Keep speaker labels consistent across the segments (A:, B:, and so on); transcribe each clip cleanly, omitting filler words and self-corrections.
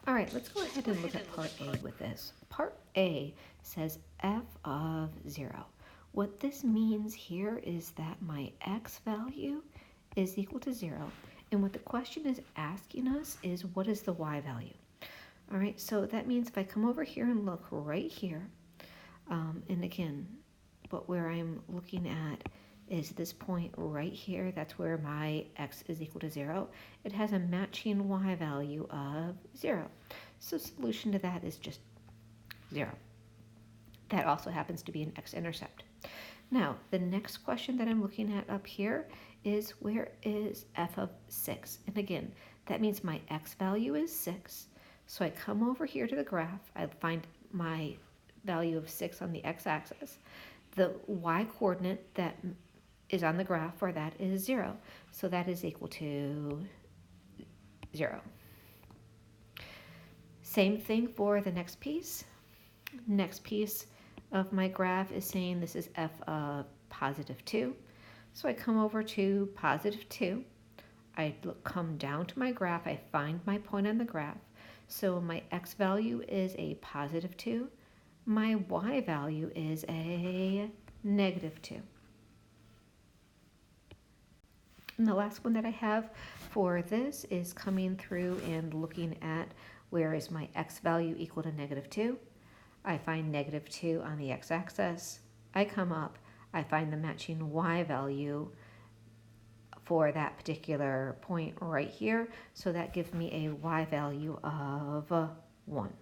A: All right, let's go ahead and look at part A with this. Part A says f of 0. What this means here is that my x value is equal to 0, and what the question is asking us is what is the y value? All right, so that means if I come over here and look right here, and again, where I'm looking at is this point right here. That's where my x is equal to 0. It has a matching y value of 0. So solution to that is just 0. That also happens to be an x-intercept. Now, the next question that I'm looking at up here is where is f of 6? And again, that means my x value is 6. So I come over here to the graph. I find my value of 6 on the x-axis. The y-coordinate that is on the graph for that is 0. So that is equal to 0. Same thing for the next piece. Next piece of my graph is saying this is f of positive 2. So I come over to positive 2. I come down to my graph. I find my point on the graph. So my x value is a positive 2. My y value is a negative 2. And the last one that I have for this is coming through and looking at where is my x value equal to negative 2. I find negative 2 on the x-axis. I come up, I find the matching y value for that particular point right here. So that gives me a y value of 1.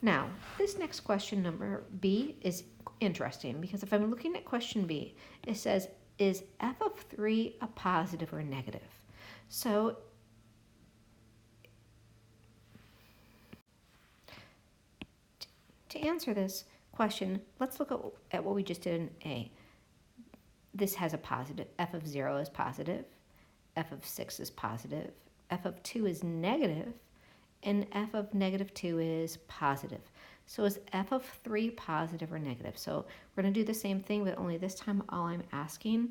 A: Now, this next question, number B, is interesting because if I'm looking at question B, it says, is f of 3 a positive or negative? So to answer this question, let's look at what we just did in A. This has a positive. F of 0 is positive. F of 6 is positive. F of 2 is negative. And f of negative 2 is positive. So is f of 3 positive or negative? So we're going to do the same thing, but only this time all I'm asking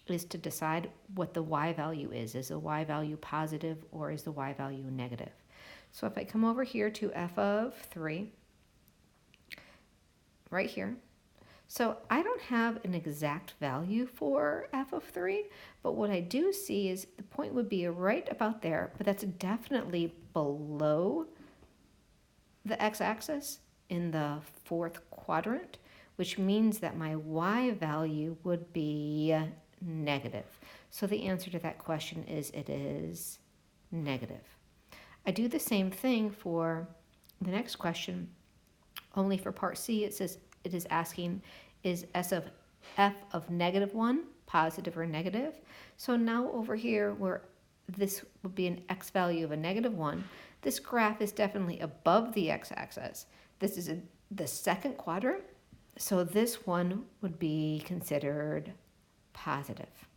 A: is to decide what the y value is. Is the y value positive or is the y value negative? So if I come over here to f of 3, right here, so I don't have an exact value for f of 3, but what I do see is the point would be right about there, but that's definitely below the x-axis in the fourth quadrant, which means that my y value would be negative. So the answer to that question is it is negative. I do the same thing for the next question, only for part C it says it is asking is f of negative 1 positive or negative? So now over here where this would be an x value of a negative 1, this graph is definitely above the x-axis. This is the second quadrant, so this one would be considered positive.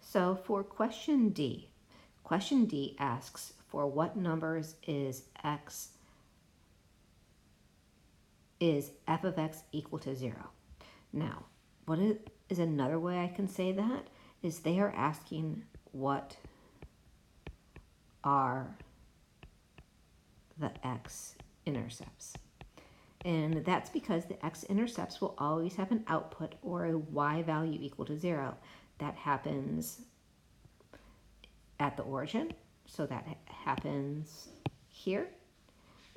A: So for question D asks for what numbers is f of x equal to 0. Now, what is another way I can say that is they are asking what are the x-intercepts. And that's because the x-intercepts will always have an output or a y value equal to 0. That happens at the origin, so that happens here.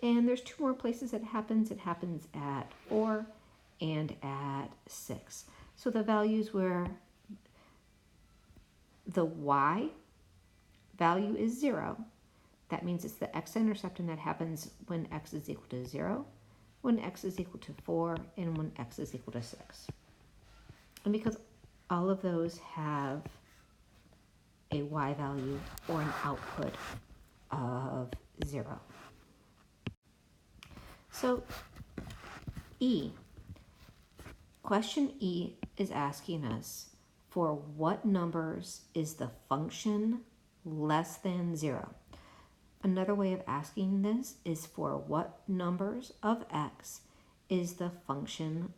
A: And there's 2 more places it happens. It happens at 4 and at 6. So the values where the y value is 0, that means it's the x-intercept, and that happens when x is equal to 0, when x is equal to 4, and when x is equal to 6. And because all of those have a y value or an output of 0. So question E is asking us for what numbers is the function less than 0. Another way of asking this is for what numbers of x is the function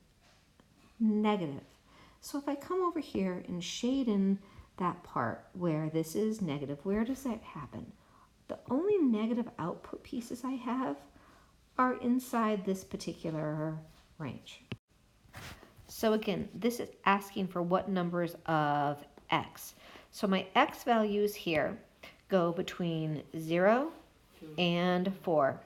A: negative. So if I come over here and shade in that part where this is negative, where does that happen? The only negative output pieces I have are inside this particular range. So again, this is asking for what numbers of x. So my x values here go between 0 and 4.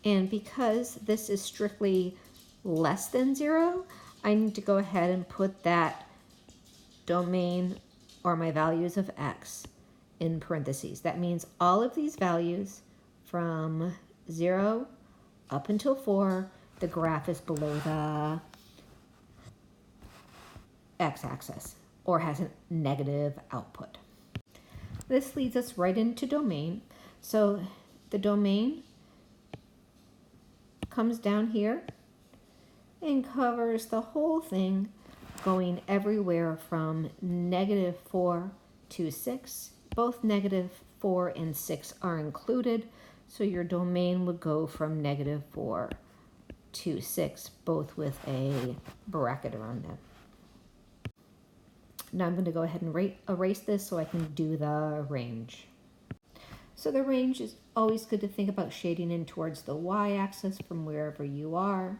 A: And because this is strictly less than 0, I need to go ahead and put that domain or my values of x in parentheses. That means all of these values from 0 up until 4, the graph is below the x-axis or has a negative output. This leads us right into domain. So the domain comes down here and covers the whole thing, going everywhere from -4 to 6. Both -4 and 6 are included, so your domain would go from -4 to 6, both with a bracket around them. Now I'm going to go ahead and erase this so I can do the range. So the range is always good to think about shading in towards the y-axis from wherever you are.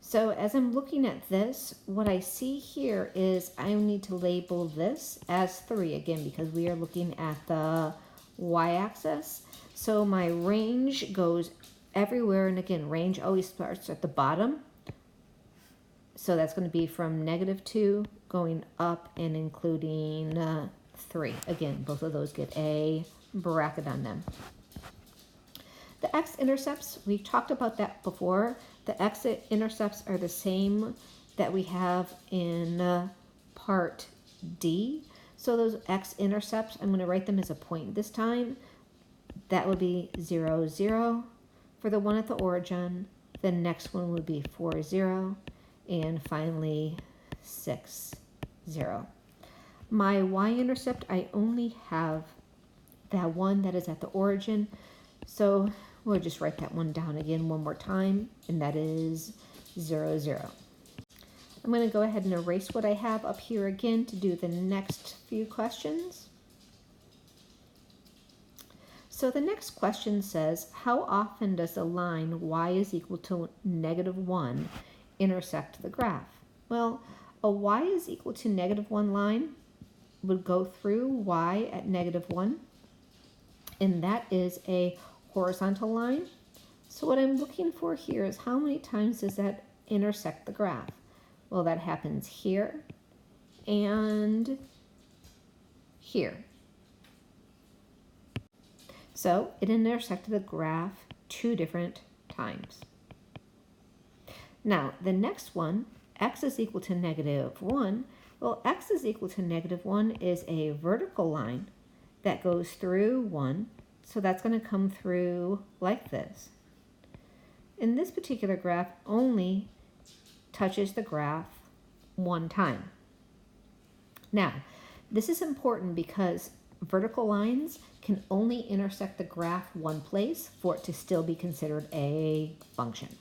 A: So as I'm looking at this, what I see here is I need to label this as 3 again because we are looking at the y-axis. So my range goes everywhere, and again, range always starts at the bottom. So that's going to be from -2 going up and including 3. Again, both of those get a bracket on them. The x-intercepts, we talked about that before. The x-intercepts are the same that we have in part D. So those x-intercepts, I'm going to write them as a point this time. That would be 0, 0 for the one at the origin. The next one would be 4, 0. And finally 6, 0. My y-intercept, I only have that one that is at the origin. So we'll just write that one down again one more time, and that is 0, 0. I'm going to go ahead and erase what I have up here again to do the next few questions. So the next question says, how often does the line y is equal to -1 intersect the graph? Well, a y is equal to -1 line would go through y at -1, and that is a horizontal line. So what I'm looking for here is how many times does that intersect the graph? Well, that happens here and here. So it intersected the graph 2 different times. Now, the next one, x is equal to -1. Well, x is equal to -1 is a vertical line that goes through 1. So that's going to come through like this. And this particular graph only touches the graph 1 time. Now, this is important because vertical lines can only intersect the graph one place for it to still be considered a function.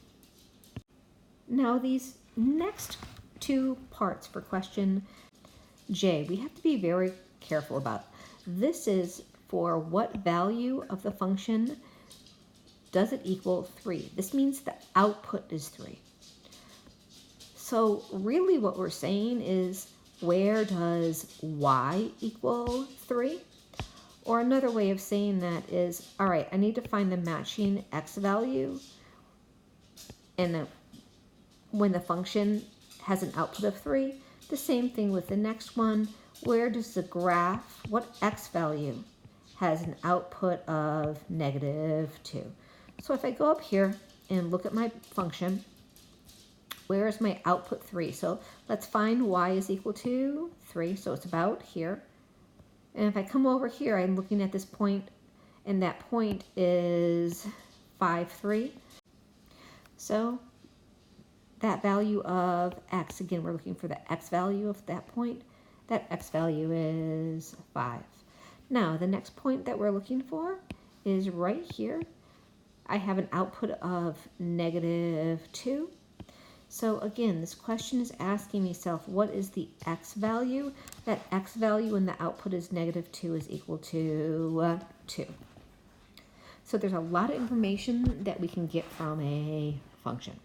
A: Now, these next 2 parts for question J, we have to be very careful about. This is for what value of the function does it equal 3. This means the output is 3. So really what we're saying is, where does y equal 3? Or another way of saying that is, all right, I need to find the matching x value, and when the function has an output of 3, the same thing with the next one. Where does the graph, what x value has an output of -2? So if I go up here and look at my function, where is my output 3? So let's find y is equal to 3, so it's about here. And if I come over here, I'm looking at this point, and that point is 5, 3. So that value of x, again, we're looking for the x value of that point. That x value is 5. Now, the next point that we're looking for is right here. I have an output of -2. So again, this question is asking myself, what is the x value? That x value when the output is -2 is equal to 2. So there's a lot of information that we can get from a function.